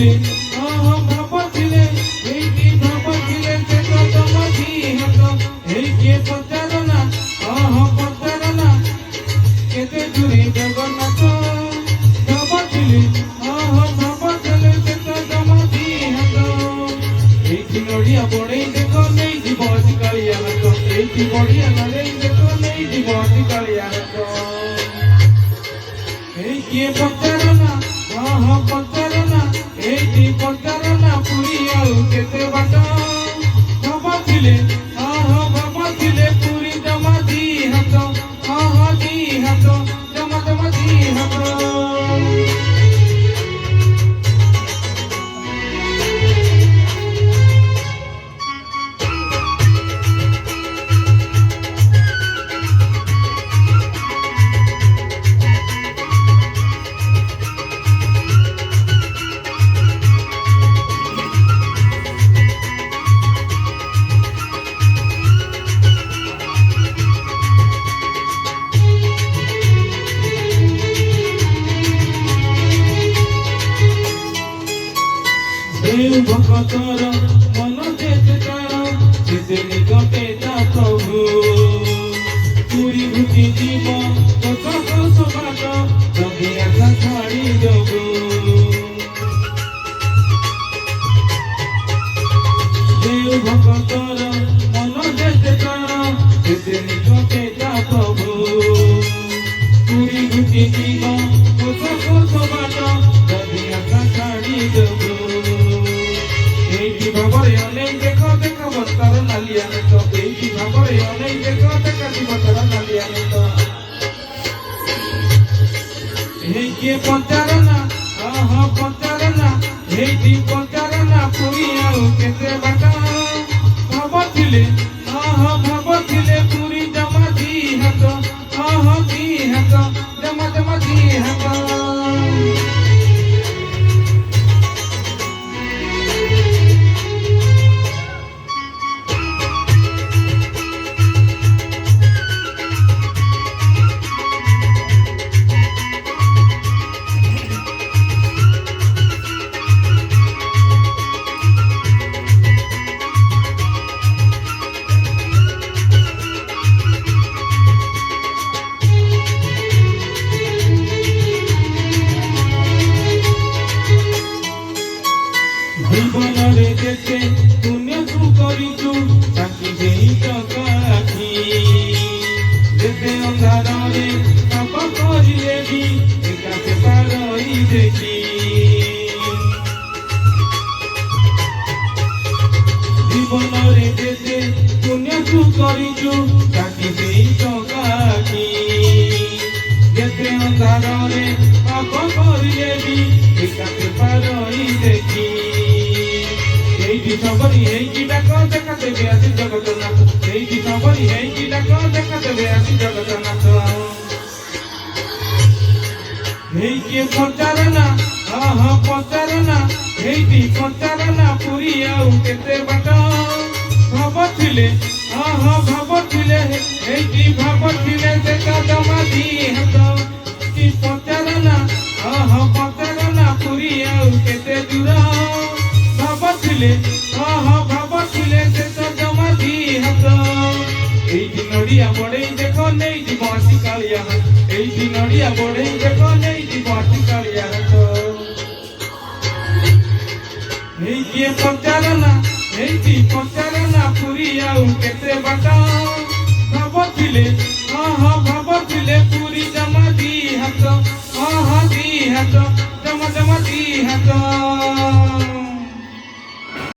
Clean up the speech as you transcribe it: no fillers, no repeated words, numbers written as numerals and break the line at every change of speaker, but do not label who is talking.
ভাবଥିଲେ ভাবଥିଲେ এইটি ভাবছিলে সে তো তোমারি হাত এই যে প্রচারণা প্রচারণা কেতে দূরে জগন্নাথ ভাবছিলে ভাবছিলে সে তো তোমারি হাত এইটি নড়িয়া বড়েই দেখো নেই জীবতি কালিয়া হাত এইটি বড়িয়া নড়েই দেখো নেই জীবতি কালিয়া হাত এই যে প্রচারণা প্রচারণা এইটি প্রচারণা পুরী ଆଉ କେତେ ବାଟ ଭାବଥିଲେ ଭାବଥିଲେ ପୁରୀ ଜମା ଦି ହାତ ଦି ହାତ ଜମା ଜମା ଦି ହାତ ভকতর মন যেতে তার যেতে নিকটে তা প্রভু পুরী ঘুটি জীব কত বাট যদি আশা ছাড়ি দেবু ভকতর মন যেতে তার যেতে নিকটে তা প্রভু পুরী ঘুটি জীব কত বাট যদি আশা ছাড়ি দেবু এইটি ভাবরে অনেক দেখো দেখো বস্তার নালিয়া নেত এইটি ভাবরে অনেক দেখো দেখাতি বস্তার নালিয়া নেত এই যে প্রচারণা প্রচারণা এইটি প্রচারণা পুরী ଆଉ କେତେ ବାଟ ଭାବଥିଲେ ଭାବଥିଲେ ପୁରୀ ଜମା ଦି ହାତ ଦି ହାତ ଜମା ଜମା ଦି ହାତ জীবନରେ যেতে পুণ্যু করিছু তাকি দেই টকা আখি যেতে অন্ধারে পাপ করিলে বি একাকে পারই দেখি জীবନରେ যেতে পুণ্যু করিছু তাকি দেই টকা আখি যেতে অন্ধারে পাপ করিলে বি একাকে পারই দেখি এইটি সবরি এইটি ডাক দেখা দেবে আসি জগন্নাথ এইটি সবরি এইটি ডাক দেখা দেবে আসি জগন্নাথ এই যে প্রচারণা প্রচারণা এইটি প্রচারণা পুরী ଆଉ କେତେ ବାଟ ଭାବଥିଲେ ଭାବଥିଲେ এইটি ଭାବଥିଲେ ସେ ତ ଜମା ଦି ହାତ କି ପ୍ରଚାରଣା ପ୍ରଚାରଣା ପୁରୀ ଆଉ କେତେ ଦୂର ভাবছিলে ভাবছিলে সে তো জমা দি হাত এইটি নড়িয়া বড়েই দেখো নেই জীব আসি কালিয়া হাত এইটি নড়িয়া বড়েই দেখো নেই জীব আসি কালিয়া হাত এই যে প্রচারণা এইটি প্রচারণা পুরী ଆଉ କେତେ ବାଟ ভাবছিলে ভাবছিলে পুরী জমা ଦି ହାତ ଦି ହାତ ଜମା ଜମା ଦି ହାତ